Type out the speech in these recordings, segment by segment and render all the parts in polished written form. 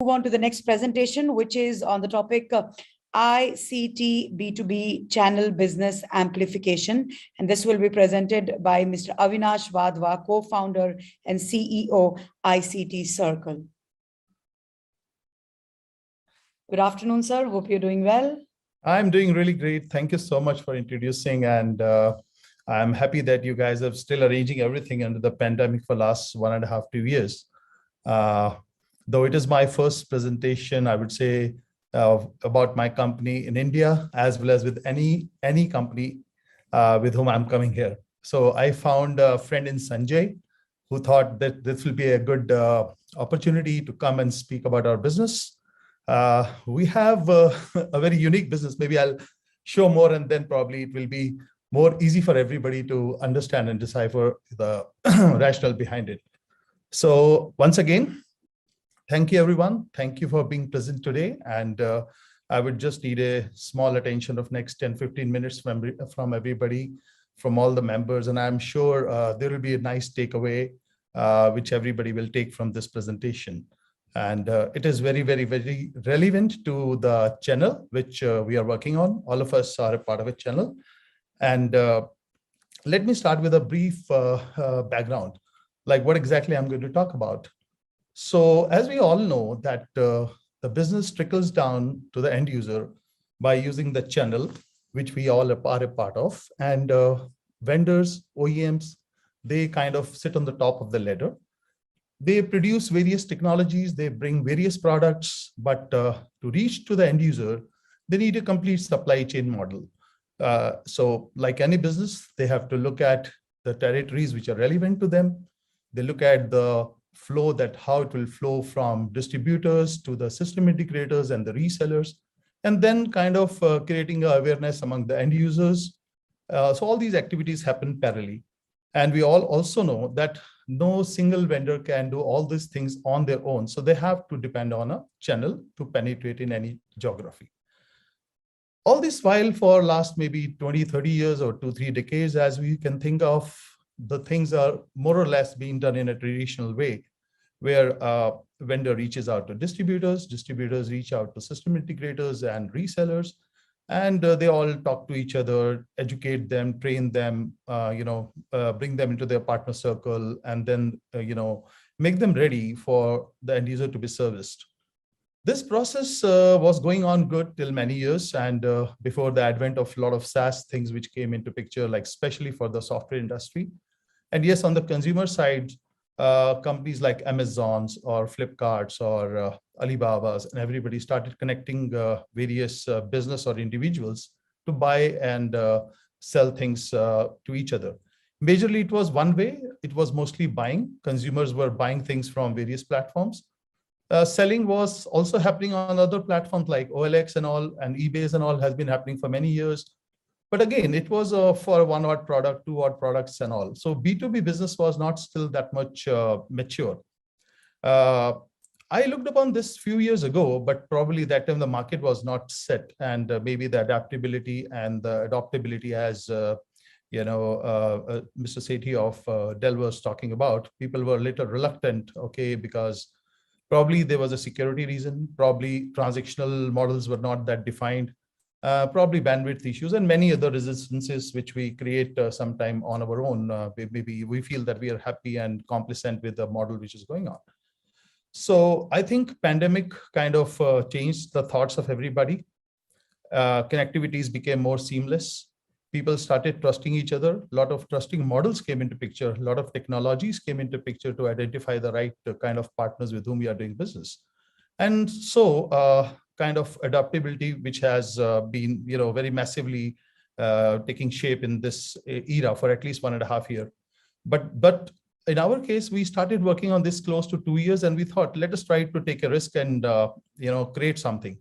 move on to the next presentation, which is on the topic ICT B2B channel business amplification. And this will be presented by Mr. Avinash Wadhwa, co-founder and CEO, ICT Circle. Good afternoon, sir. Hope you're doing well. I'm doing really great. Thank you so much for introducing. And I'm happy that you guys are still arranging everything under the pandemic for last 1.5 to 2 years. Though it is my first presentation, I would say, about my company in India, as well as with any company with whom I'm coming here. So I found a friend in Sanjay who thought that this will be a good opportunity to come and speak about our business. We have a very unique business. Maybe I'll show more, and then probably it will be more easy for everybody to understand and decipher the rationale behind it. So once again, thank you, everyone. Thank you for being present today. And I would just need a small attention of next 10-15 minutes from everybody, from all the members. And I'm sure there will be a nice takeaway, which everybody will take from this presentation. And it is very, very, very relevant to the channel, which we are working on. All of us are a part of a channel. And let me start with a brief background, like what exactly I'm going to talk about. So as we all know that the business trickles down to the end user by using the channel, which we all are a part of. And vendors, OEMs, they kind of sit on the top of the ladder. They produce various technologies, they bring various products, but to reach to the end user, they need a complete supply chain model. So like any business, they have to look at the territories which are relevant to them. They look at the flow, that how it will flow from distributors to the system integrators and the resellers, and then kind of creating awareness among the end users. So all these activities happen parallelly. And we all also know that no single vendor can do all these things on their own. So they have to depend on a channel to penetrate in any geography. All this while for last maybe 20, 30 years or 2-3 decades, as we can think of, the things are more or less being done in a traditional way, where a vendor reaches out to distributors, distributors reach out to system integrators and resellers, and they all talk to each other, educate them, train them, bring them into their partner circle, and then, make them ready for the end user to be serviced. This process was going on good till many years, and before the advent of a lot of SaaS things which came into picture, like especially for the software industry. And yes, on the consumer side, companies like Amazons or Flipkarts or Alibabas and everybody started connecting various business or individuals to buy and sell things to each other. Majorly, it was one way. It was mostly buying. Consumers were buying things from various platforms. Selling was also happening on other platforms like OLX and all, and eBay and all has been happening for many years. But again, it was for one odd product, two odd products and all. So B2B business was not still that much mature. I looked upon this few years ago, but probably that time the market was not set, and maybe the adaptability and the adoptability, as Mr. Sethi of Dell was talking about, people were a little reluctant, okay, because probably there was a security reason, probably transactional models were not that defined. Probably bandwidth issues and many other resistances which we create sometime on our own. Maybe we feel that we are happy and complacent with the model which is going on. So I think pandemic kind of changed the thoughts of everybody. Connectivities became more seamless. People started trusting each other. A lot of trusting models came into picture. A lot of technologies came into picture to identify the right kind of partners with whom we are doing business. And so kind of adaptability, which has been, very massively taking shape in this era for at least 1.5 years. But in our case, we started working on this close to 2 years, and we thought, let us try to take a risk and, create something.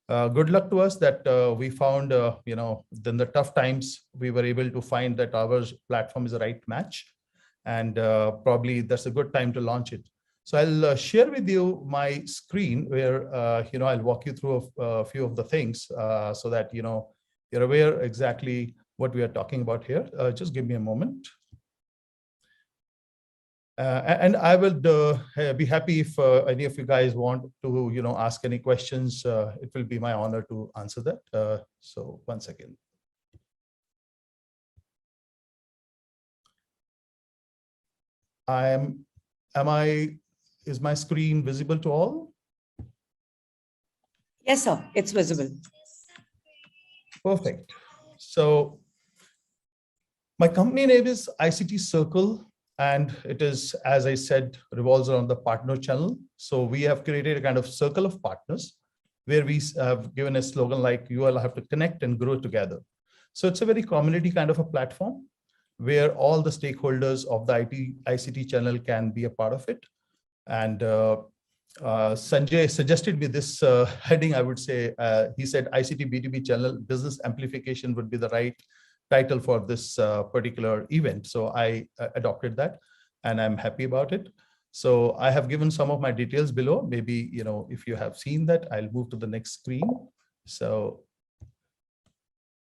Good luck to us that we found, then the tough times, we were able to find that our platform is the right match. And probably that's a good time to launch it. So I'll share with you my screen where, I'll walk you through a few of the things so that, you're aware exactly what we are talking about here. Just give me a moment. And I would be happy if any of you guys want to, ask any questions. It will be my honor to answer that. So 1 second. Is my screen visible to all? Yes, sir, it's visible. Perfect. So my company name is ICT Circle, and it is, as I said, revolves around the partner channel. So we have created a kind of circle of partners where we have given a slogan like you all have to connect and grow together. So it's a very community kind of a platform where all the stakeholders of the ICT channel can be a part of it. And Sanjay suggested me this heading, I would say. He said ICT B2B channel business amplification would be the right title for this particular event. So I adopted that and I'm happy about it. So I have given some of my details below. Maybe, if you have seen that, I'll move to the next screen. So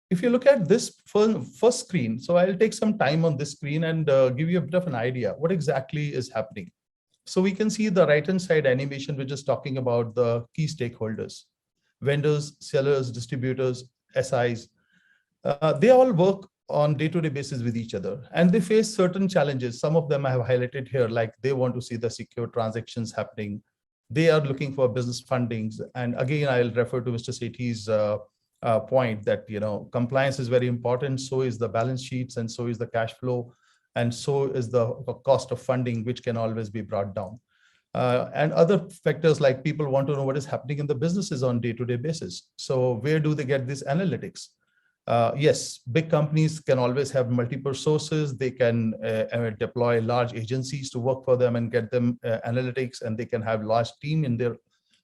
if you look at this first screen, so I'll take some time on this screen and give you a bit of an idea what exactly is happening. So we can see the right-hand side animation, which is talking about the key stakeholders, vendors, sellers, distributors, SIs. They all work on day-to-day basis with each other, and they face certain challenges. Some of them I have highlighted here, like they want to see the secure transactions happening. They are looking for business fundings. And again, I'll refer to Mr. Sethi's point that, compliance is very important. So is the balance sheets, and so is the cash flow. And so is the cost of funding, which can always be brought down. And other factors like people want to know what is happening in the businesses on day-to-day basis. So where do they get these analytics? Yes, big companies can always have multiple sources. They can deploy large agencies to work for them and get them analytics, and they can have large team in their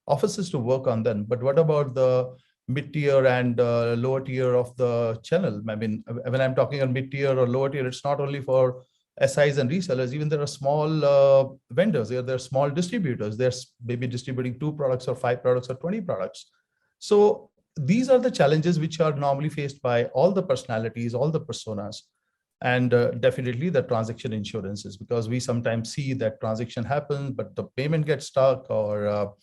offices to work on them. But what about the mid-tier and lower tier of the channel? I mean, when I'm talking on mid-tier or lower tier, it's not only for SIs and resellers. Even there are small vendors. There are small distributors. They're maybe distributing 2 products or 5 products or 20 products. So these are the challenges which are normally faced by all the personalities, all the personas, and definitely the transaction insurances, because we sometimes see that transaction happens, but the payment gets stuck, or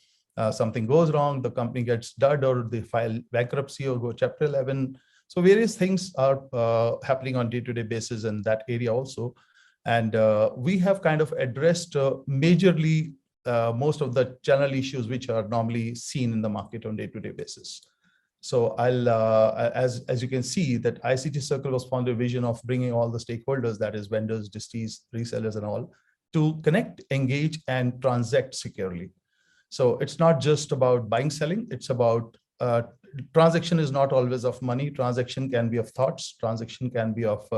something goes wrong, the company gets dud, or they file bankruptcy or go Chapter 11. So various things are happening on day-to-day basis in that area also. And we have kind of addressed majorly most of the channel issues which are normally seen in the market on day-to-day basis. So I'll, as you can see, that ICT Circle was founded vision of bringing all the stakeholders, that is vendors, distis, resellers and all, to connect, engage and transact securely. So it's not just about buying, selling, it's about transaction is not always of money. Transaction can be of thoughts. Transaction can be of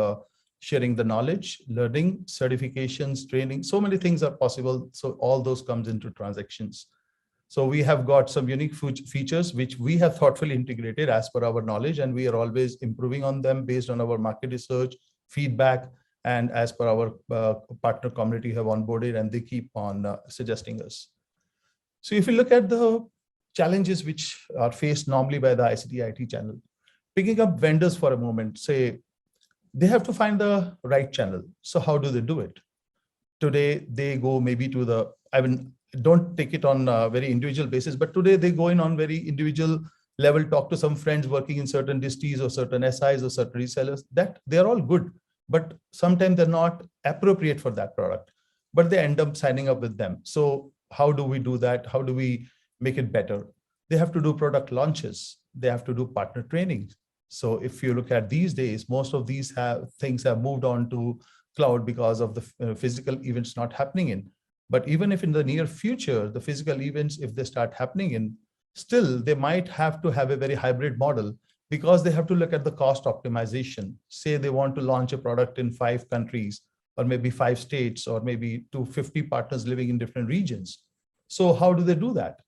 sharing the knowledge, learning, certifications, training. So many things are possible. So all those comes into transactions. So we have got some unique features which we have thoughtfully integrated as per our knowledge, and we are always improving on them based on our market research, feedback, and as per our partner community have onboarded, and they keep on suggesting us. So if you look at the challenges which are faced normally by the ICT IT channel, picking up vendors for a moment, say they have to find the right channel. So how do they do it? Today, they go maybe to the, I mean, don't take it on a very individual basis, but today they go in on very individual level, talk to some friends working in certain distis or certain SIs or certain resellers, that they're all good, but sometimes they're not appropriate for that product, but they end up signing up with them. So how do we do that? How do we make it better? They have to do product launches. They have to do partner trainings. So if you look at these days, most of these things have moved on to cloud because of the physical events not happening in. But even if in the near future, the physical events, if they start happening in, still they might have to have a very hybrid model, because they have to look at the cost optimization. Say they want to launch a product in 5 countries, or maybe 5 states, or maybe 250 partners living in different regions. So how do they do that?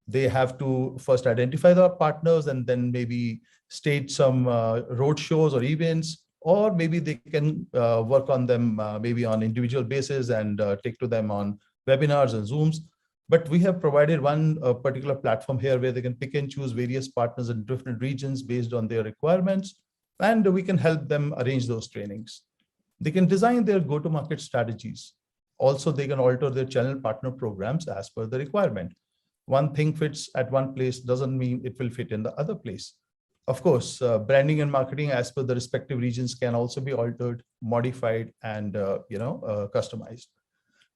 They have to first identify the partners and then maybe stage some road shows or events, or maybe they can work on them maybe on individual basis and take to them on webinars and Zooms. But we have provided one particular platform here where they can pick and choose various partners in different regions based on their requirements, and we can help them arrange those trainings. They can design their go-to-market strategies. Also, they can alter their channel partner programs as per the requirement. One thing fits at one place doesn't mean it will fit in the other place. Of course, branding and marketing as per the respective regions can also be altered, modified, and customized.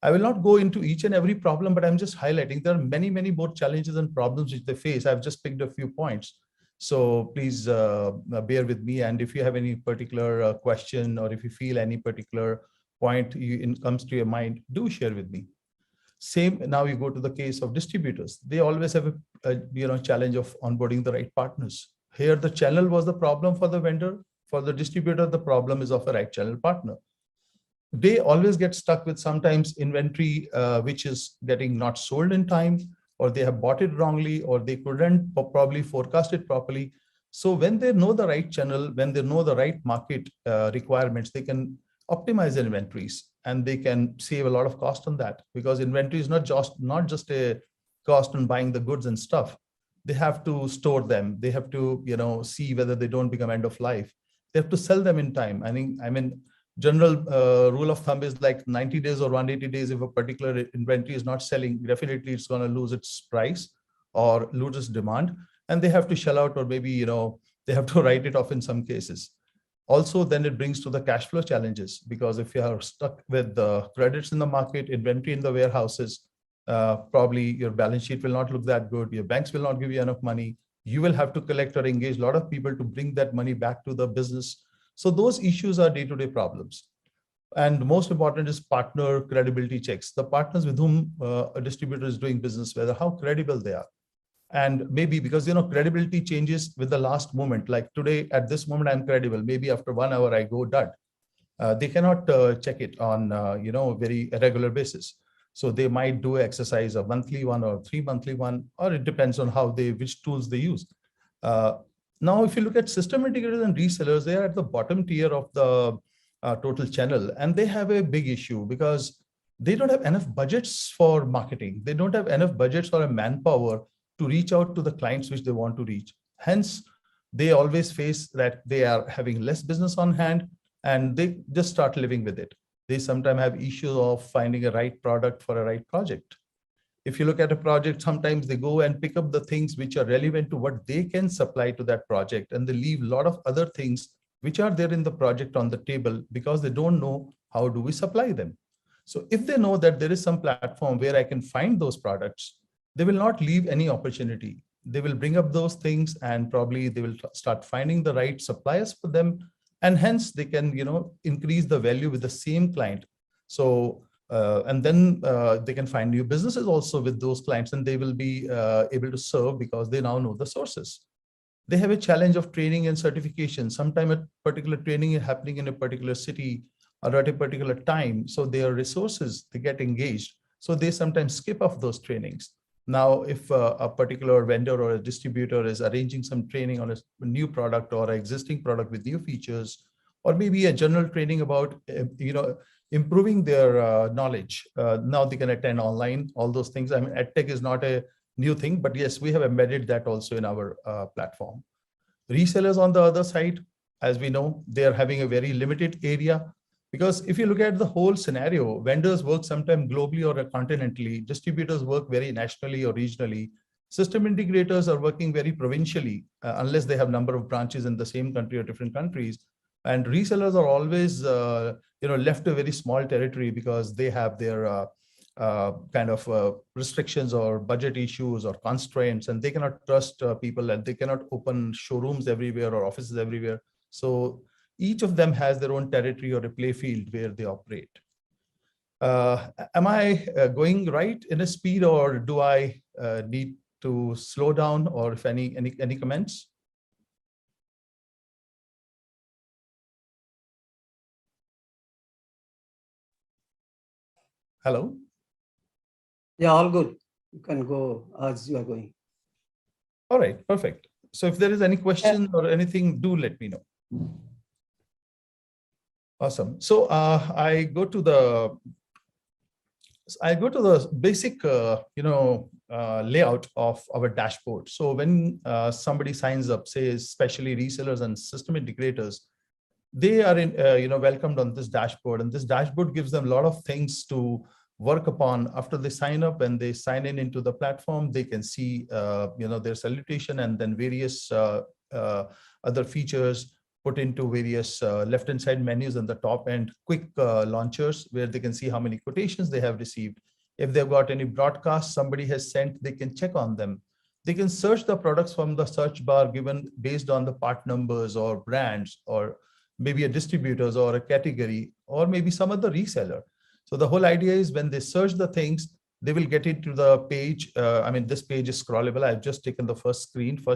I will not go into each and every problem, but I'm just highlighting there are many, many more challenges and problems which they face. I've just picked a few points. So please bear with me. And if you have any particular question, or if you feel any particular point comes to your mind, do share with me. Same, now you go to the case of distributors. They always have a challenge of onboarding the right partners. Here, the channel was the problem for the vendor. For the distributor, the problem is of a right channel partner. They always get stuck with sometimes inventory which is getting not sold in time, or they have bought it wrongly, or they couldn't probably forecast it properly. So when they know the right channel, when they know the right market requirements, they can optimize their inventories, and they can save a lot of cost on that, because inventory is not just a cost on buying the goods and stuff. They have to store them. They have to see whether they don't become end of life. They have to sell them in time. I mean, general rule of thumb is like 90 days or 180 days. If a particular inventory is not selling, definitely it's going to lose its price or lose its demand, and they have to shell out, or maybe they have to write it off in some cases. Also, then it brings to the cash flow challenges, because if you are stuck with the credits in the market, inventory in the warehouses, probably your balance sheet will not look that good. Your banks will not give you enough money. You will have to collect or engage a lot of people to bring that money back to the business. So those issues are day-to-day problems. And most important is partner credibility checks. The partners with whom a distributor is doing business, whether how credible they are. And maybe because credibility changes with the last moment. Like today, at this moment, I'm credible. Maybe after 1 hour, I go dud. They cannot check it on very regular basis. So they might do an exercise, a monthly one or 3-monthly one, or it depends on which tools they use. Now, if you look at system integrators and resellers, they are at the bottom tier of the total channel, and they have a big issue because they don't have enough budgets for marketing. They don't have enough budgets or a manpower to reach out to the clients which they want to reach. Hence, they always face that they are having less business on hand, and they just start living with it. They sometimes have issues of finding a right product for a right project. If you look at a project, sometimes they go and pick up the things which are relevant to what they can supply to that project, and they leave a lot of other things which are there in the project on the table because they don't know how do we supply them. So if they know that there is some platform where I can find those products, they will not leave any opportunity. They will bring up those things, and probably they will start finding the right suppliers for them. And hence they can, increase the value with the same client. So, and then they can find new businesses also with those clients, and they will be able to serve because they now know the sources. They have a challenge of training and certification. Sometimes a particular training is happening in a particular city or at a particular time. So their resources, they get engaged. So they sometimes skip off those trainings. Now, if a particular vendor or a distributor is arranging some training on a new product or an existing product with new features, or maybe a general training about, improving their knowledge, now they can attend online, all those things. I mean, EdTech is not a new thing, but yes, we have embedded that also in our platform. Resellers on the other side, as we know, they are having a very limited area. Because if you look at the whole scenario, vendors work sometimes globally or continentally, distributors work very nationally or regionally, system integrators are working very provincially, unless they have number of branches in the same country or different countries. And resellers are always left a very small territory because they have their kind of restrictions or budget issues or constraints, and they cannot trust people, and they cannot open showrooms everywhere or offices everywhere. So each of them has their own territory or a play field where they operate. Am I going right in a speed, or do I need to slow down, or if any comments? Hello? Yeah, all good. You can go as you are going. All right, perfect. So if there is any question or anything, do let me know. Awesome. So I go to the basic, layout of our dashboard. So when somebody signs up, say especially resellers and system integrators, they are welcomed on this dashboard, and this dashboard gives them a lot of things to work upon. After they sign up and they sign in into the platform, they can see their salutation and then various other features put into various left hand side menus and the top end quick launchers, where they can see how many quotations they have received. If they've got any broadcasts somebody has sent, they can check on them. They can search the products from the search bar given based on the part numbers or brands or maybe a distributors or a category or maybe some other reseller. So the whole idea is when they search the things, they will get into the page. This page is scrollable. I've just taken the first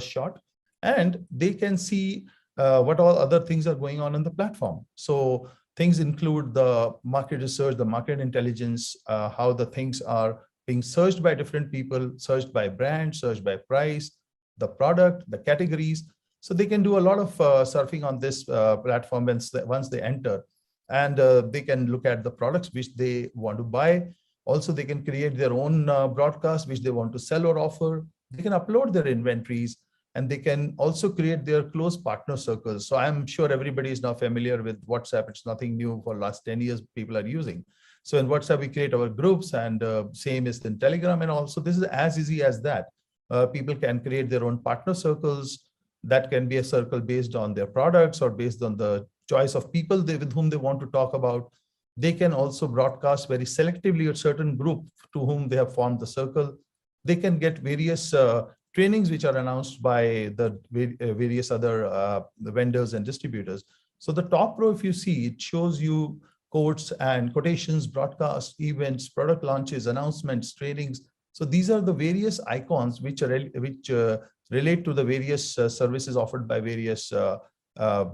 shot, and they can see what all other things are going on in the platform. So things include the market research, the market intelligence, how the things are being searched by different people, searched by brand, searched by price, the product, the categories. So they can do a lot of surfing on this platform once they enter, and they can look at the products which they want to buy. Also, they can create their own broadcast which they want to sell or offer. They can upload their inventories, and they can also create their close partner circles. So I'm sure everybody is now familiar with WhatsApp. It's nothing new. For the last 10 years, people are using. So in WhatsApp, we create our groups, and same is in Telegram. And also this is as easy as that. People can create their own partner circles. That can be a circle based on their products or based on the choice of people with whom they want to talk about. They can also broadcast very selectively a certain group to whom they have formed the circle. They can get various trainings which are announced by the various other vendors and distributors. So the top row, if you see, it shows you quotes and quotations, broadcasts, events, product launches, announcements, trainings. So these are the various icons which relate to the various services offered by various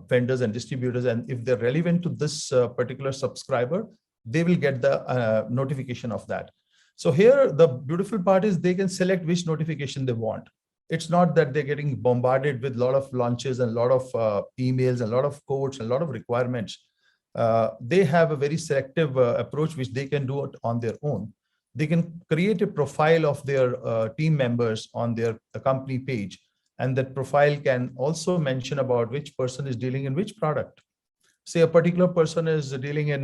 vendors and distributors. And if they're relevant to this particular subscriber, they will get the notification of that. So here, the beautiful part is they can select which notification they want. It's not that they're getting bombarded with a lot of launches and a lot of emails and a lot of quotes and a lot of requirements. They have a very selective approach which they can do it on their own. They can create a profile of their team members on their company page, and that profile can also mention about which person is dealing in which product. Say a particular person is dealing in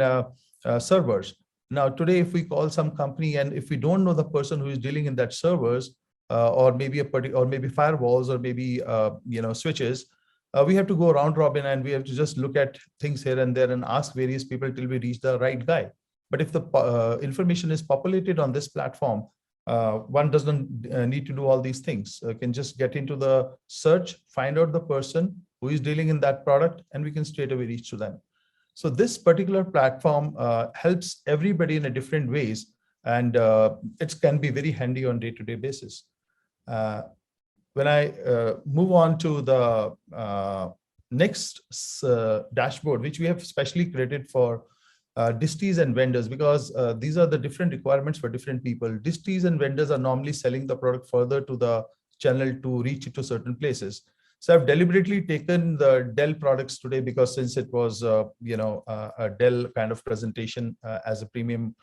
servers. Now today, if we call some company and if we don't know the person who is dealing in that servers, or maybe firewalls or maybe switches, we have to go round robin and we have to just look at things here and there and ask various people till we reach the right guy. But if the information is populated on this platform, one doesn't need to do all these things. Can just get into the search, find out the person who is dealing in that product, and we can straight away reach to them. So this particular platform helps everybody in a different ways, and it can be very handy on day-to-day basis. When I move on to the next dashboard, which we have specially created for disties and vendors, because these are the different requirements for different people. Disties and vendors are normally selling the product further to the channel to reach it to certain places. So I've deliberately taken the Dell products today because since it was a Dell kind of presentation as a premium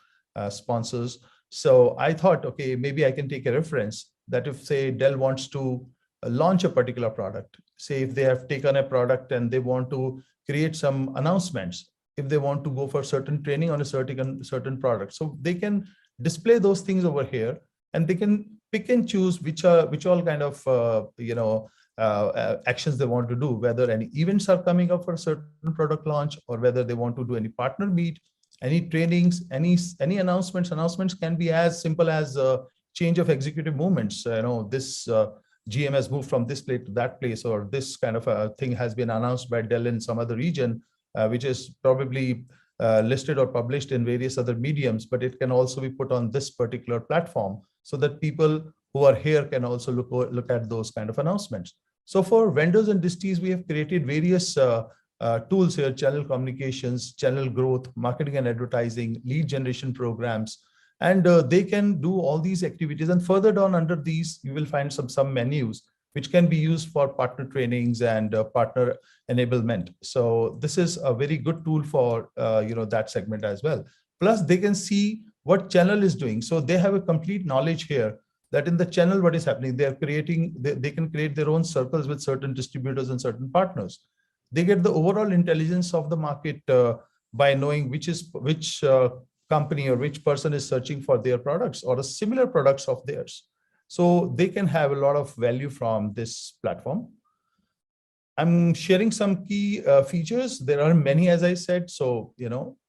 sponsors. So I thought, okay, maybe I can take a reference that if say Dell wants to launch a particular product, say if they have taken a product and they want to create some announcements, if they want to go for certain training on a certain product. So they can display those things over here, and they can pick and choose which all kind of actions they want to do, whether any events are coming up for a certain product launch, or whether they want to do any partner meet, any trainings, any announcements. Announcements can be as simple as change of executive movements. This GM has moved from this place to that place, or this kind of a thing has been announced by Dell in some other region, which is probably listed or published in various other mediums, but it can also be put on this particular platform so that people who are here can also look at those kind of announcements. So for vendors and disties, we have created various tools here: channel communications, channel growth, marketing and advertising, lead generation programs, and they can do all these activities. And further down under these, you will find some menus which can be used for partner trainings and partner enablement. So this is a very good tool for that segment as well. Plus, they can see what channel is doing. So they have a complete knowledge here that in the channel, what is happening. They are creating, they can create their own circles with certain distributors and certain partners. They get the overall intelligence of the market by knowing which company or which person is searching for their products or a similar products of theirs. So they can have a lot of value from this platform. I'm sharing some key features. There are many, as I said. So,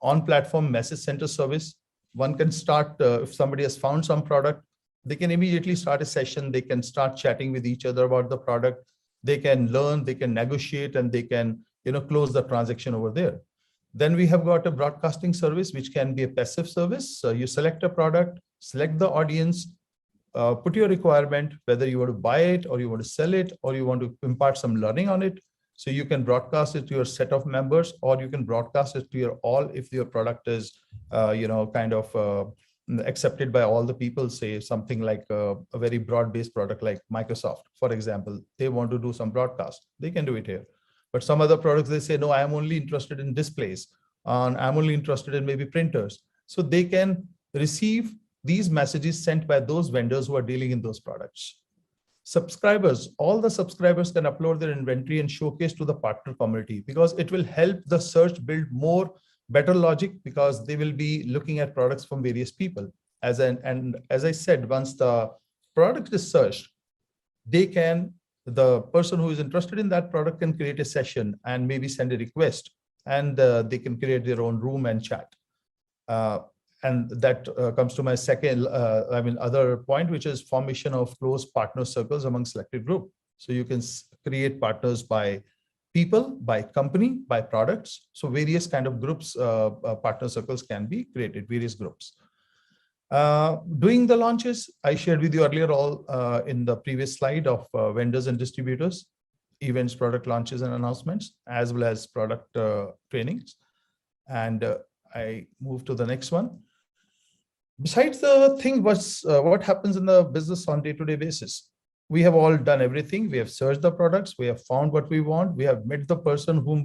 on-platform message center service. One can start, if somebody has found some product, they can immediately start a session. They can start chatting with each other about the product. They can learn, they can negotiate, and they can, close the transaction over there. Then we have got a broadcasting service, which can be a passive service. So you select a product, select the audience, put your requirement, whether you want to buy it or you want to sell it, or you want to impart some learning on it. So you can broadcast it to your set of members, or you can broadcast it to your all if your product is, accepted by all the people. Say something like a very broad-based product like Microsoft, for example, they want to do some broadcast, they can do it here. But some other products, they say, no, I'm only interested in displays, and I'm only interested in maybe printers. So they can receive these messages sent by those vendors who are dealing in those products. Subscribers, all the subscribers can upload their inventory and showcase to the partner community, because it will help the search build better logic, because they will be looking at products from various people. And as I said, once the product is searched, the person who is interested in that product can create a session and maybe send a request, and they can create their own room and chat. And that comes to my second, other point, which is formation of close partner circles among selected group. So you can create partners by people, by company, by products. So various kind of groups, partner circles can be created, various groups. Doing the launches, I shared with you earlier in the previous slide of vendors and distributors, events, product launches and announcements, as well as product trainings. And I move to the next one. Besides the thing, what happens in the business on day-to-day basis? We have all done everything. We have searched the products. We have found what we want. We have met the person whom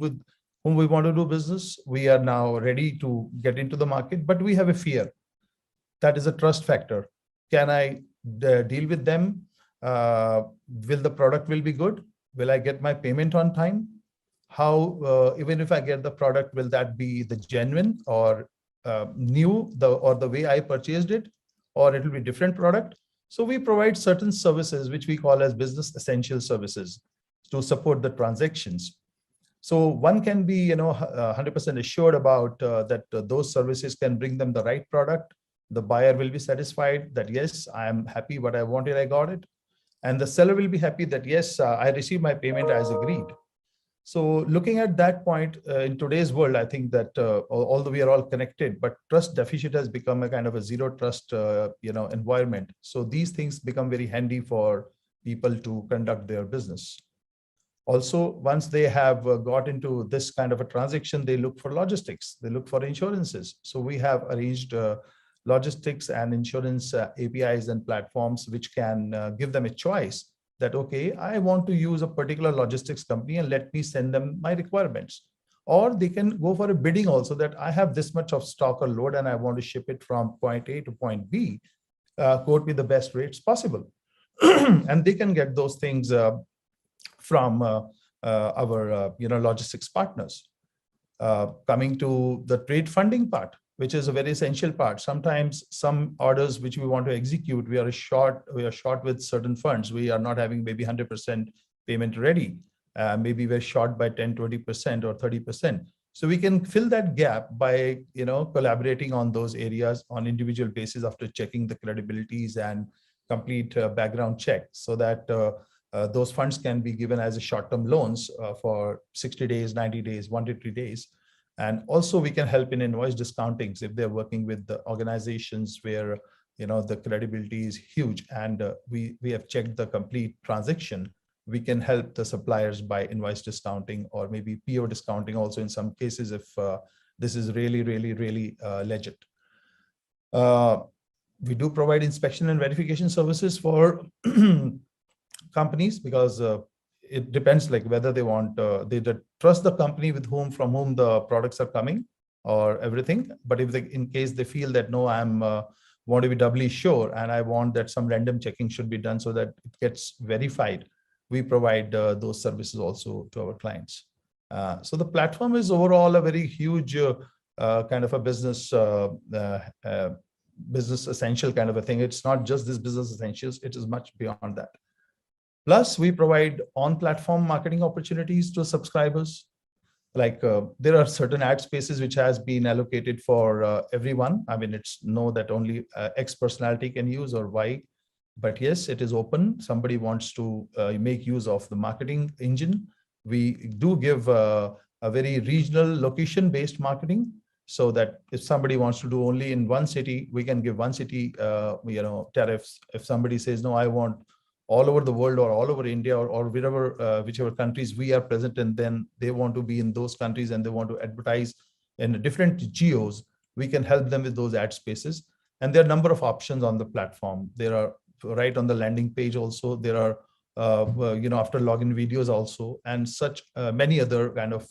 we want to do business. We are now ready to get into the market, but we have a fear. That is a trust factor. Can I deal with them? Will the product will be good? Will I get my payment on time? How, even if I get the product, will that be the genuine or new, or the way I purchased it, or it will be different product? So we provide certain services, which we call as business essential services, to support the transactions. So one can be, 100% assured about that those services can bring them the right product. The buyer will be satisfied that, yes, I am happy what I wanted, I got it. And the seller will be happy that, yes, I received my payment as agreed. So looking at that point in today's world, I think that although we are all connected, but trust deficit has become a kind of a zero trust, environment. So these things become very handy for people to conduct their business. Also, once they have got into this kind of a transaction, they look for logistics, they look for insurances. So we have arranged logistics and insurance APIs and platforms, which can give them a choice that, okay, I want to use a particular logistics company and let me send them my requirements. Or they can go for a bidding also, that I have this much of stock or load and I want to ship it from point A to point B, quote me the best rates possible. And they can get those things from our logistics partners. Coming to the trade funding part, which is a very essential part. Sometimes some orders which we want to execute, we are short with certain funds. We are not having maybe 100% payment ready. Maybe we're short by 10, 20% or 30%. So we can fill that gap by collaborating on those areas on individual basis after checking the credibilities and complete background check, so that those funds can be given as a short-term loans for 60 days, 90 days, 1 to 3 days. And also we can help in invoice discountings if they're working with the organizations where the credibility is huge and we have checked the complete transaction. We can help the suppliers by invoice discounting or maybe PO discounting also in some cases if this is really legit. We do provide inspection and verification services for companies, because it depends like whether they want, they trust the company from whom the products are coming or everything. But if in case they feel that, no, want to be doubly sure and I want that some random checking should be done so that it gets verified, we provide those services also to our clients. So the platform is overall a very huge kind of a business essential kind of a thing. It's not just this business essentials, it is much beyond that. Plus, we provide on-platform marketing opportunities to subscribers. Like there are certain ad spaces which has been allocated for everyone. I mean, it's no that only X personality can use or Y, but yes, it is open. Somebody wants to make use of the marketing engine. We do give a very regional location-based marketing, so that if somebody wants to do only in one city, we can give one city, tariffs. If somebody says, no, I want all over the world or all over India or wherever, whichever countries we are present in, then they want to be in those countries and they want to advertise in different geos, we can help them with those ad spaces. And there are a number of options on the platform. There are right on the landing page also, there are, after login videos also, and such many other kind of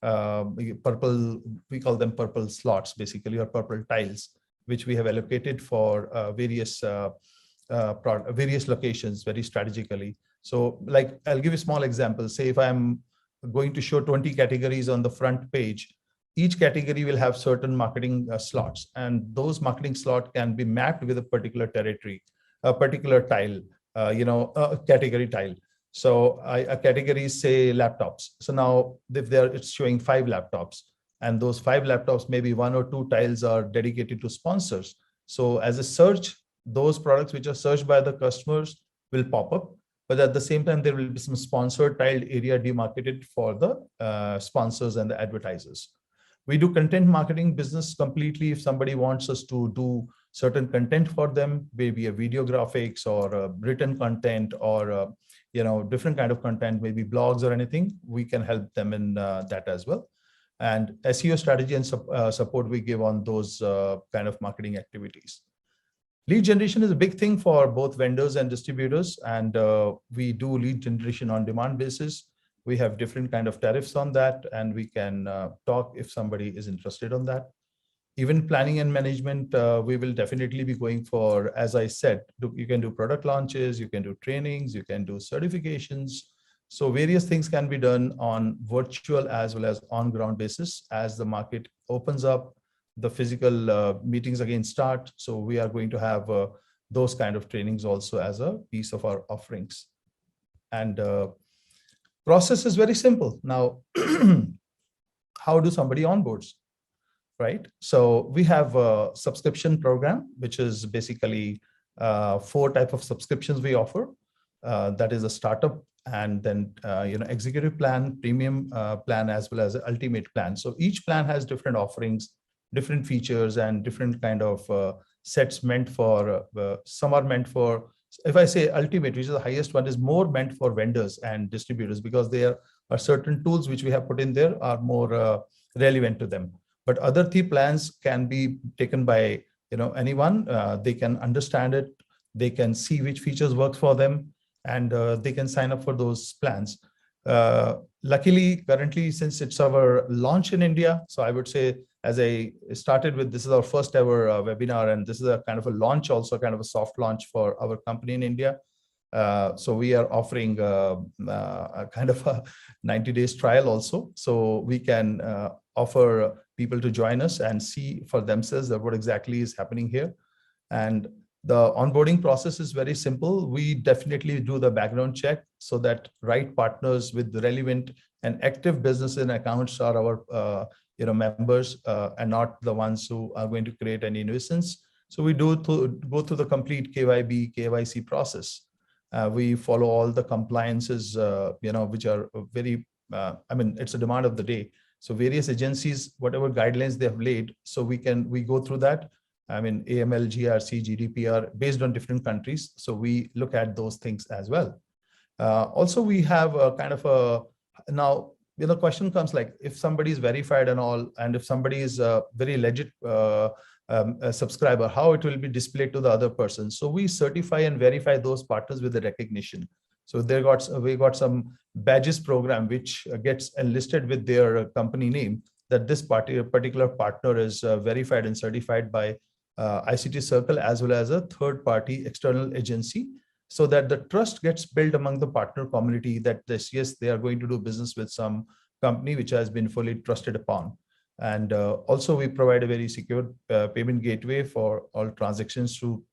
purple, we call them purple slots basically, or purple tiles, which we have allocated for various locations very strategically. So like, I'll give you a small example. Say if I'm going to show 20 categories on the front page, each category will have certain marketing slots, and those marketing slot can be mapped with a particular territory, a particular tile, a category tile. So a category is say laptops. So now if it's showing 5 laptops, and those 5 laptops, maybe 1 or 2 tiles are dedicated to sponsors. So as a search, those products which are searched by the customers will pop up, but at the same time, there will be some sponsored tiled area demarcated for the sponsors and the advertisers. We do content marketing business completely. If somebody wants us to do certain content for them, maybe a video graphics or a written content or different kind of content, maybe blogs or anything, we can help them in that as well. And SEO strategy and support we give on those kind of marketing activities. Lead generation is a big thing for both vendors and distributors, and we do lead generation on demand basis. We have different kind of tariffs on that, and we can talk if somebody is interested on that. Event planning and management, we will definitely be going for, as I said, you can do product launches, you can do trainings, you can do certifications. So various things can be done on virtual as well as on ground basis. As the market opens up, the physical meetings again start. So we are going to have those kind of trainings also as a piece of our offerings. And process is very simple. Now, how do somebody onboards, right? So we have a subscription program, which is basically 4 types of subscriptions we offer. That is a startup, and then executive plan, premium plan, as well as ultimate plan. So each plan has different offerings, different features, and different kind of sets meant for, some are meant for, if I say ultimate, which is the highest one, is more meant for vendors and distributors, because there are certain tools which we have put in there are more relevant to them. But other 3 plans can be taken by anyone. They can understand it, they can see which features work for them, and they can sign up for those plans. Luckily, currently, since it's our launch in India, so I would say, as I started with, this is our first ever webinar, and this is a kind of a launch, also kind of a soft launch for our company in India. So we are offering a kind of a 90 days trial also. So we can offer people to join us and see for themselves that what exactly is happening here. And the onboarding process is very simple. We definitely do the background check so that right partners with the relevant and active business and accounts are our members, and not the ones who are going to create any nuisance. So we do go through the complete KYC process. We follow all the compliances, which are very, it's a demand of the day. So various agencies, whatever guidelines they have laid, so we go through that. AML, GRC, GDPR, based on different countries. So we look at those things as well. Also, we have a kind of now, the question comes like, if somebody is verified and all, and if somebody is a very legit subscriber, how it will be displayed to the other person. So we certify and verify those partners with the recognition. So we got some badges program, which gets enlisted with their company name, that this particular partner is verified and certified by ICT Circle, as well as a third-party external agency, so that the trust gets built among the partner community that yes, they are going to do business with some company which has been fully trusted upon. And also we provide a very secure payment gateway for all transactions to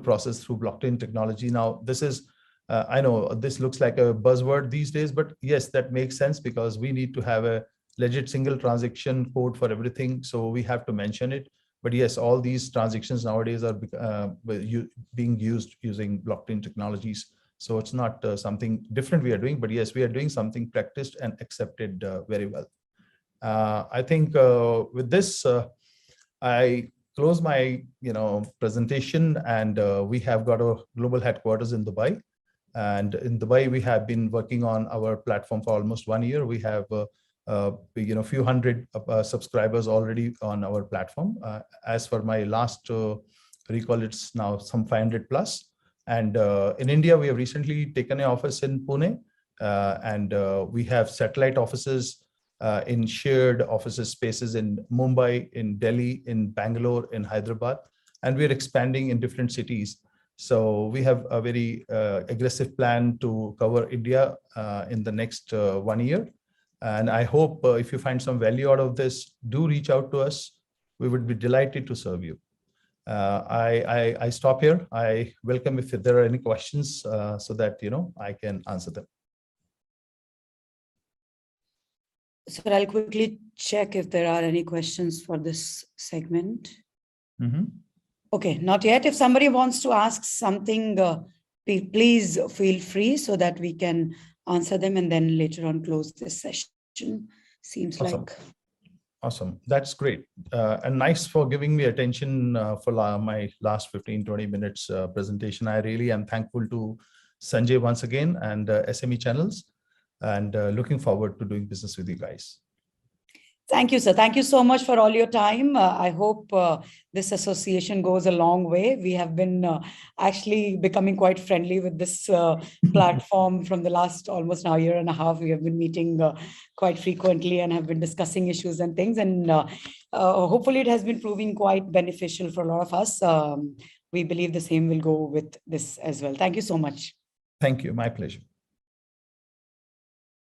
process through blockchain technology. Now, this is, I know this looks like a buzzword these days, but yes, that makes sense because we need to have a legit single transaction code for everything. So we have to mention it. But yes, all these transactions nowadays are being used using blockchain technologies. So it's not something different we are doing, but yes, we are doing something practiced and accepted very well. I think with this, I close my presentation, and we have got a global headquarters in Dubai. And in Dubai, we have been working on our platform for almost 1 year. We have few hundred subscribers already on our platform. As for my last recall, it's now some 500 plus. And in India, we have recently taken an office in Pune, and we have satellite offices in shared offices spaces in Mumbai, in Delhi, in Bangalore, in Hyderabad, and we're expanding in different cities. So we have a very aggressive plan to cover India in the next 1 year. And I hope if you find some value out of this, do reach out to us. We would be delighted to serve you. I stop here. I welcome if there are any questions so that I can answer them. So I'll quickly check if there are any questions for this segment. Mm-hmm. Okay, not yet. If somebody wants to ask something, please feel free so that we can answer them and then later on close this session. Seems awesome. like. Awesome. That's great. And nice for giving me attention for my last 15-20 minutes presentation. I really am thankful to Sanjay once again and SME Channels, and looking forward to doing business with you guys. Thank you, sir. Thank you so much for all your time. I hope this association goes a long way. We have been actually becoming quite friendly with this platform from the last almost now year and a half. We have been meeting quite frequently and have been discussing issues and things. And hopefully it has been proving quite beneficial for a lot of us. We believe the same will go with this as well. Thank you so much. Thank you. My pleasure.